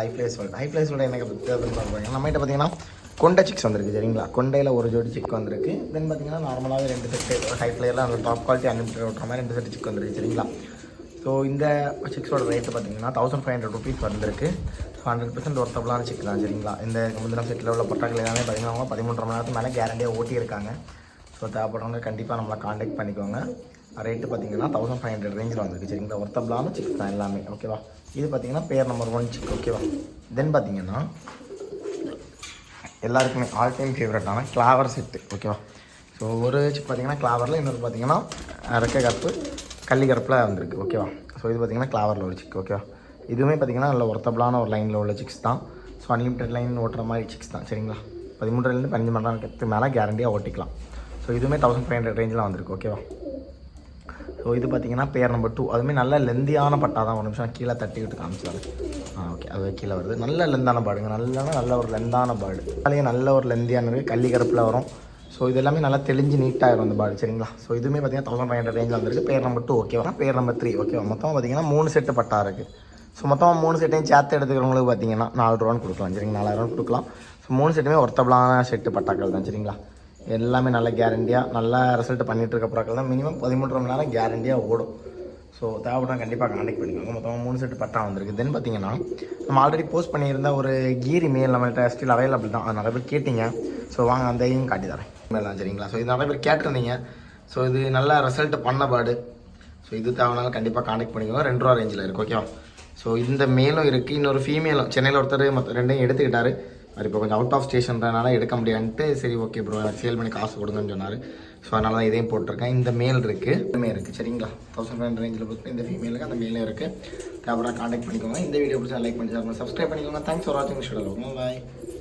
லைஃப்லேயே எனக்கு பார்க்குறாங்க நம்மகிட்ட பார்த்தீங்கன்னா கொண்டை சிக்ஸ் வந்திருக்கு சரிங்களா. கொண்டையில் ஒரு ஜோடி சிக் வந்திருக்கு. தென் பார்த்தீங்கன்னா நார்மலாகவே 2 செட்டு ஹை ஃப்ளேயரில் அந்த டாப் குவாலிட்டி அன்லிமிட்டட் ஓட்டுற மாதிரி 2 செட்டு சிக் வந்துருக்கு சரிங்களா. ஸோ இந்த சிக்ஸோட ரேட்டு பார்த்தீங்கன்னா 1500 ருபீஸ் வந்திருக்கு. 100% ஒர்த்தபுளான சிக் தான் சரிங்களா. இந்த முந்தின செட்டில் உள்ள பொட்டாக்கள் எல்லாமே பார்த்தீங்கன்னா 13 மணி நேரத்துக்கு மேலே கேரண்டியாக ஓட்டியிருக்காங்க. ஸோ தேவைப்படுறவங்க கண்டிப்பாக நம்மளை காண்டாக்ட் பண்ணிக்கோங்க. ரேட்டு பார்த்தீங்கன்னா 1500 ரேஞ்சில் வந்துருக்கு சரிங்களா. ஒர்த்தபுளான சிக்ஸ் தான் எல்லாமே ஓகேவா. இது பார்த்தீங்கன்னா பேர் நம்பர் 1 சிக் ஓகேவா. தென் பார்த்தீங்கன்னா எல்லாருக்குமே ஆல் டைம் ஃபேவரட்டான கிளாவர் செட்டு ஓகேவா. ஸோ ஒரு சிக் பார்த்தீங்கன்னா கிளாவரில், இன்னொரு பார்த்தீங்கன்னா ரெக்கை கருப்பு கள்ளி கருப்பில் வந்திருக்கு ஓகேவா. ஸோ இது பார்த்தீங்கன்னா கிளாவரில் ஒரு சிக் ஓகேவா. இதுவுமே பார்த்தீங்கன்னா நல்ல ஒர்த்தபுளான ஒரு லைனில் உள்ள சிக்ஸ் தான். ஸோ அன்லிமிட்டட் லைன் ஓட்டுற மாதிரி சிக்ஸ் தான் சரிங்களா. 13 15 மணி நேரத்துக்கு மேலே கேரண்டியாக ஓட்டிக்கலாம். ஸோ இதுவுமே 1500 ரேஞ்சில் வந்திருக்கு ஓகேவா. ஸோ இது பார்த்தீங்கன்னா பேர் நம்பர் 2. அதுவுமே நல்ல லெந்தியான பட்டா தான். ஒரு நிமிஷம் கீழே தட்டிக்கிட்டு காமிச்சாரு. ஓகே அது கீழே வருது. நல்ல லெந்தான பாடுங்க. நல்ல ஒரு லெந்தான பாடு. அதுலேயே நல்ல ஒரு லெந்தியான இருக்குது. கள்ளி கருப்பில் வரும். ஸோ இது எல்லாமே நல்லா தெளிஞ்சு நீட்டாகிடும் அந்த பாடு சரிங்களா. ஸோ இதுவுமே பார்த்தீங்கன்னா 1500 ரேஞ்சில் வந்திருக்கு. பேர் நம்பர் 2 ஓகேவா. பேர் நம்பர் 3 ஓகேவா. மொத்தமாக பார்த்தீங்கன்னா 3 செட்டு பட்டா இருக்குது. ஸோ மொத்தமாக 3 செட்டையும் சேர்த்து எடுத்துக்கிறவங்களுக்கு பார்த்தீங்கன்னா 4 ரூபான்னு கொடுக்கலாம் சரிங்களா. 4000 கொடுக்கலாம். ஸோ 3 செட்டுமே ஒர்த்தபுளான செட்டு பட்டாக்கள் தான் சரிங்களா. எல்லாமே நல்ல கேரண்டியாக நல்ல ரிசல்ட் பண்ணிகிட்டு இருக்க ப்ராக்கள் தான். மினிமம் 13 மணி நேரம் கேரண்டியாக ஓடும். ஸோ தேவைப்பட்டால் கண்டிப்பாக கான்டெக்ட் பண்ணிக்கோங்க. மொத்தமாக 3 செட்டு பட்டா வந்திருக்கு. தென் பார்த்தீங்கன்னா நம்ம ஆல்ரெடி போஸ்ட் பண்ணியிருந்த ஒரு கீரி மேல் நம்மள்கிட்ட ஸ்டில் அவைலபிள் தான். அது நிறைய பேர் கேட்டிங்க. ஸோ வாங்க அந்த இதையும் காட்டி தரேன் மேலாம் சரிங்களா. ஸோ இது நிறைய பேர் கேட்டிருந்தீங்க. ஸோ இது நல்ல ரிசல்ட் பண்ண பாடு. ஸோ இது தேவைனாலும் கண்டிப்பாக கான்டெக்ட் பண்ணிக்கோங்க. 2 ரூபா ரேஞ்சில் இருக்குது ஓகேவா. ஸோ இந்த மேலும் இருக்குது, இன்னொரு ஃபீமேலும். சென்னையில் ஒருத்தர் மற்ற 2யும் எடுத்துக்கிட்டாரு. அது இப்போ கொஞ்சம் அவுட் ஆஃப் ஸ்டேஷன்றனால எடுக்க முடியாதுன்ட்டு சரி ஓகே ப்ரோ எனக்கு சேல் பண்ணி காசு கொடுங்கன்னு சொன்னார். ஸோ அதனால தான் இதையும் போட்டிருக்கேன். இந்த மேல் இருக்குது, இதுமே இருக்குது சரிங்களா. 1500 ரேஞ்சில் போட்டு இந்த ஃபீமேலுக்கு அந்த மேலும் இருக்குது. தேவைப்பட கான்டெக்ட் பண்ணிக்கோங்க. இந்த வீடியோ பிடிச்சா லைக் பண்ணி சப்ஸ்கிரைப் பண்ணிக்கோங்க. தேங்க்ஸ் ஃபார் வாட்சிங். பாய்.